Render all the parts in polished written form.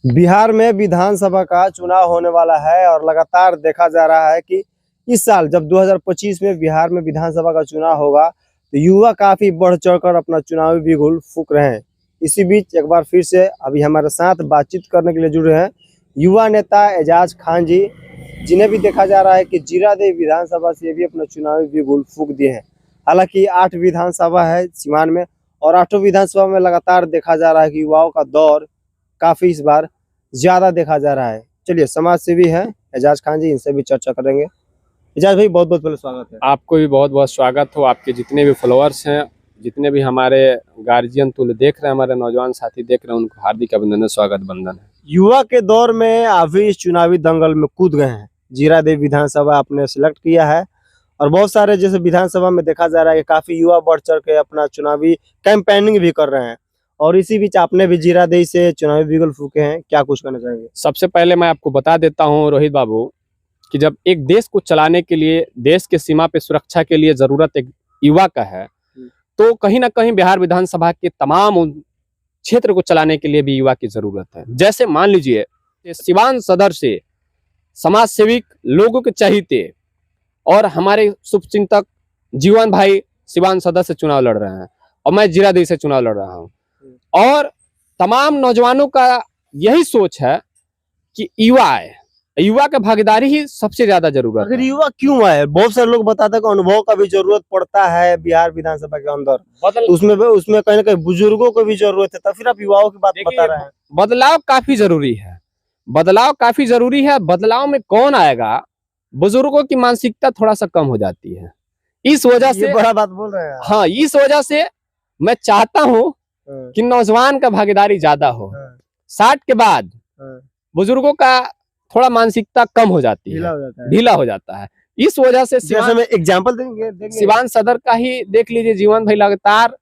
बिहार में विधानसभा का चुनाव होने वाला है और लगातार देखा जा रहा है कि इस साल जब 2025 में बिहार में विधानसभा का चुनाव होगा तो युवा काफी बढ़ चढ़कर अपना चुनावी बिगुल फूंक रहे हैं। इसी बीच एक बार फिर से अभी हमारे साथ बातचीत करने के लिए जुड़े हैं युवा नेता एजाज खान जी, जिन्हें भी देखा जा रहा है कि जीरादेई विधानसभा से भी अपना चुनावी बिगुल फूंक दिए हैं। हालांकि 8 विधानसभा है सीवान में और 8 विधानसभा में लगातार देखा जा रहा है कि युवाओं का दौर काफी इस बार ज्यादा देखा जा रहा है। चलिए, समाज सेवी हैं एजाज खान जी, इनसे भी चर्चा करेंगे। एजाज भाई, बहुत बहुत पहले स्वागत है। आपको भी बहुत बहुत स्वागत हो। आपके जितने भी फॉलोअर्स हैं, जितने भी हमारे गार्जियन तुल्य देख रहे हैं, हमारे नौजवान साथी देख रहे हैं, उनको हार्दिक अभिनंदन, स्वागत, बंधन है। युवा के दौर में आप भी इस चुनावी दंगल में कूद गए हैं। जीरादेई विधानसभा आपने सिलेक्ट किया है और बहुत सारे जैसे विधानसभा में देखा जा रहा है कि काफी युवा बढ़ चढ़ के अपना चुनावी कैंपेनिंग भी कर रहे हैं और इसी बीच आपने भी जीरादेई से चुनावी बिगुल फूके हैं। क्या कुछ कहना चाहेंगे? सबसे पहले मैं आपको बता देता हूँ रोहित बाबू कि जब एक देश को चलाने के लिए, देश के सीमा पे सुरक्षा के लिए जरूरत एक युवा का है, तो कहीं ना कहीं बिहार विधानसभा के तमाम क्षेत्र को चलाने के लिए भी युवा की जरूरत है। जैसे मान लीजिए सिवान सदर से समाज सेविक लोगों के चहीते और हमारे शुभचिंतक जीवन भाई सिवान सदर से चुनाव लड़ रहे हैं और मैं जीरादेई से चुनाव लड़ रहा हूँ और तमाम नौजवानों का यही सोच है कि युवा का भागीदारी ही सबसे ज्यादा जरूरत अगर है। युवा क्यों आए? बहुत सारे लोग बताते हैं कि अनुभव का भी जरूरत पड़ता है बिहार विधानसभा के अंदर, तो उसमें कहीं ना कहीं बुजुर्गों को भी जरूरत है, तब फिर आप युवाओं की बात बता रहे हैं। बदलाव काफी जरूरी है, बदलाव काफी जरूरी है। बदलाव में कौन आएगा? बुजुर्गों की मानसिकता थोड़ा सा कम हो जाती है, इस वजह से बड़ा बात बोल रहे हैं। हाँ, इस वजह से मैं चाहता हूँ कि नौजवान का भागीदारी ज्यादा हो। 60 के बाद बुजुर्गों का थोड़ा मानसिकता कम हो जाती है, ढीला हो जाता है। इस वजह से जैसे मैं एग्जांपल देंगे सिवान सदर का ही देख लीजिए, जीवन भाई लगातार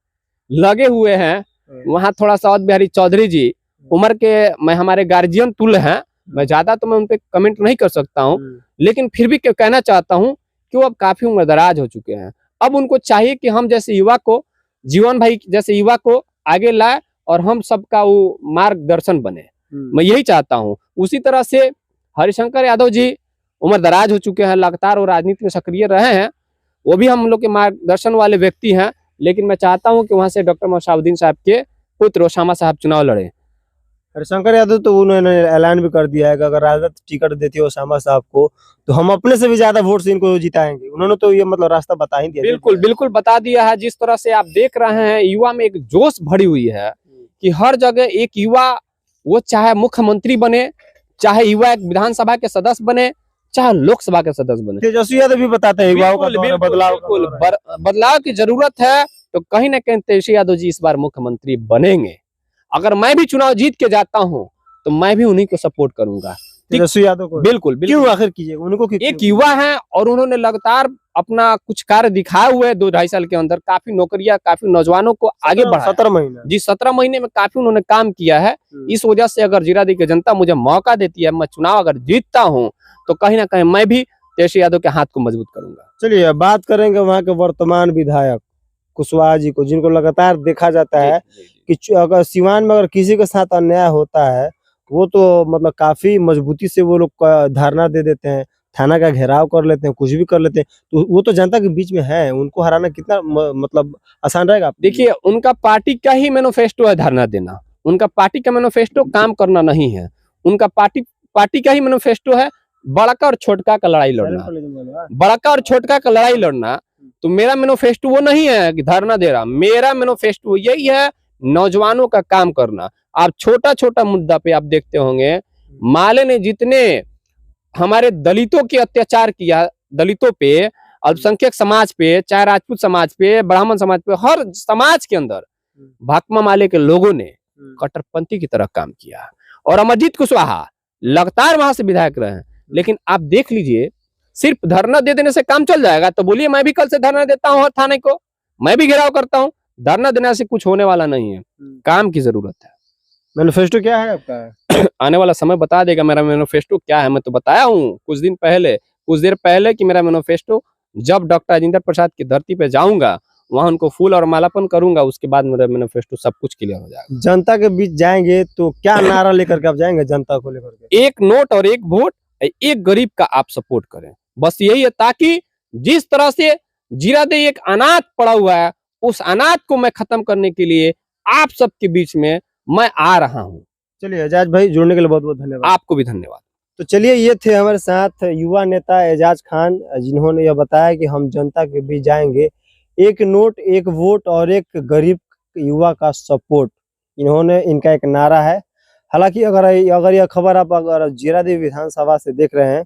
लगे हुए हैं वहाँ। थोड़ा सा अवध बिहारी चौधरी जी उम्र के मैं हमारे गार्जियन तुल्य हैं, मैं ज्यादा तो मैं उन पे कमेंट नहीं कर सकता हूँ, लेकिन फिर भी कहना चाहता हूँ कि वो अब काफी उम्रदराज हो चुके हैं। अब उनको चाहिए कि हम जैसे युवा को, जीवन भाई जैसे युवा को आगे लाए और हम सबका वो मार्गदर्शन बने। मैं यही चाहता हूँ। उसी तरह से हरिशंकर यादव जी उम्रदराज हो चुके हैं, लगातार वो राजनीति में सक्रिय रहे हैं, वो भी हम लोग के मार्गदर्शन वाले व्यक्ति हैं, लेकिन मैं चाहता हूँ कि वहां से डॉक्टर मोहशाउद्दीन साहब के पुत्र ओसामा साहब चुनाव लड़े। हरिशंकर यादव तो उन्होंने ऐलान भी कर दिया है कि अगर राजद टिकट देती है ओसामा साहब को तो हम अपने से भी ज्यादा वोट से इनको जिताएंगे। उन्होंने तो ये मतलब रास्ता बता ही दिया। बिल्कुल बिल्कुल बता दिया है। जिस तरह से आप देख रहे हैं, युवा में एक जोश भरी हुई है कि हर जगह एक युवा, वो चाहे मुख्यमंत्री बने, चाहे युवा एक विधानसभा के सदस्य बने, चाहे लोकसभा के सदस्य बने। तेजस्वी यादव भी बताते हैं युवाओं का बदलाव की जरूरत है, तो कहीं ना कहीं तेजस्वी यादव जी इस बार मुख्यमंत्री बनेंगे। अगर मैं भी चुनाव जीत के जाता हूं तो मैं भी उन्हीं को सपोर्ट करूंगा, तेजस्वी यादव को। बिल्कुल बिल्कुल। क्यों आखिर कीजिए उनको? एक युवा है और उन्होंने लगातार अपना कुछ कार्य दिखाए हुए 2-2.5 साल के अंदर, काफी नौकरियां, काफी नौजवानों को आगे बढ़ाया। 17 महीने जी, 17 महीने में काफी उन्होंने काम किया है। इस वजह से अगर जीरादेई की जनता मुझे मौका देती है, मैं चुनाव अगर जीतता हूँ तो कहीं ना कहीं मैं भी तेजस्वी यादव के हाथ को मजबूत करूंगा। चलिए, बात करेंगे वहाँ के वर्तमान विधायक कुशवाहा जी को, जिनको लगातार देखा जाता है कि अगर सिवान में अगर किसी के साथ अन्याय होता है वो तो मतलब काफी मजबूती से वो लोग धरना दे देते हैं, थाना का घेराव कर लेते हैं, कुछ भी कर लेते हैं। तो वो तो जनता के बीच में है, उनको हराना कितना मतलब आसान रहेगा? देखिए, उनका पार्टी का ही मैनिफेस्टो है धरना देना। उनका पार्टी का मैनिफेस्टो काम करना नहीं है। उनका पार्टी का ही मैनिफेस्टो है बड़का और छोटका का लड़ाई लड़ना। बड़का और छोटका का लड़ाई लड़ना। तो मेरा मैनिफेस्टो वो नहीं है कि धरना दे रहा, मेरा मैनिफेस्टो यही है नौजवानों का काम करना। आप छोटा छोटा मुद्दा पे आप देखते होंगे, माले ने जितने हमारे दलितों के अत्याचार किया, दलितों पे, अल्पसंख्यक समाज पे, चाहे राजपूत समाज पे, ब्राह्मण समाज पे, हर समाज के अंदर भाकपा माले के लोगों ने कट्टरपंथी की तरह काम किया। और अमरजीत कुशवाहा लगातार वहां से विधायक रहे हैं। लेकिन आप देख लीजिए, सिर्फ धरना दे देने से काम चल जाएगा? तो बोलिए, मैं भी कल से धरना देता हूँ हर थाने को, मैं भी घेराव करता हूँ। धरना देने से कुछ होने वाला नहीं है, काम की जरूरत है। मैनिफेस्टो क्या है आपका? आने वाला समय बता देगा मेरा मैनिफेस्टो क्या है। मैं तो बताया हूँ कुछ देर पहले कि मेरा मैनिफेस्टो, जब डॉक्टर राजेंद्र प्रसाद की धरती पे जाऊंगा वहां उनको फूल और मालापन करूंगा, उसके बाद मेरा मैनिफेस्टो सब कुछ क्लियर हो जाएगा। जनता के बीच जाएंगे तो क्या नारा लेकर के आप जाएंगे जनता को लेकर के? एक नोट और एक वोट, एक गरीब का आप सपोर्ट करें, बस यही है, ताकि जिस तरह से जीरादेई एक अनाथ पड़ा हुआ है, उस अनाथ को मैं खत्म करने के लिए आप सबके बीच में मैं आ रहा हूं। चलिए एजाज भाई, जुड़ने के लिए बहुत बहुत धन्यवाद। आपको भी धन्यवाद। तो चलिए, ये थे हमारे साथ युवा नेता एजाज खान, जिन्होंने यह बताया कि हम जनता के बीच जाएंगे, एक नोट एक वोट और एक गरीब युवा का सपोर्ट, इनका एक नारा है। हालांकि अगर यह खबर आप अगर जीरादेई विधानसभा से देख रहे हैं,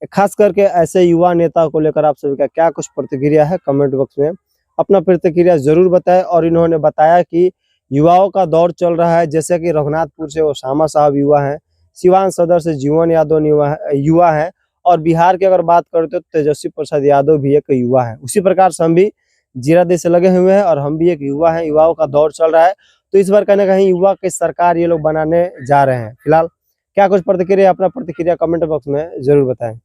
खास करके ऐसे युवा नेता को लेकर आप सभी का क्या कुछ प्रतिक्रिया है, कमेंट बॉक्स में अपना प्रतिक्रिया जरूर बताएं। और इन्होंने बताया कि युवाओं का दौर चल रहा है, जैसे कि रघुनाथपुर से ओसामा साहब युवा हैं, सिवान सदर से जीवन यादव युवा है, और बिहार की अगर बात करें तो तेजस्वी प्रसाद यादव भी एक युवा है। उसी प्रकार से हम भी जीरादेई से लगे हुए हैं और हम भी एक युवा हैं, युवाओं का दौर चल रहा है। तो इस बार कहीं ना कहीं युवा की सरकार ये लोग बनाने जा रहे हैं। फिलहाल क्या कुछ प्रतिक्रिया, अपना प्रतिक्रिया कमेंट बॉक्स में जरूर बताएं।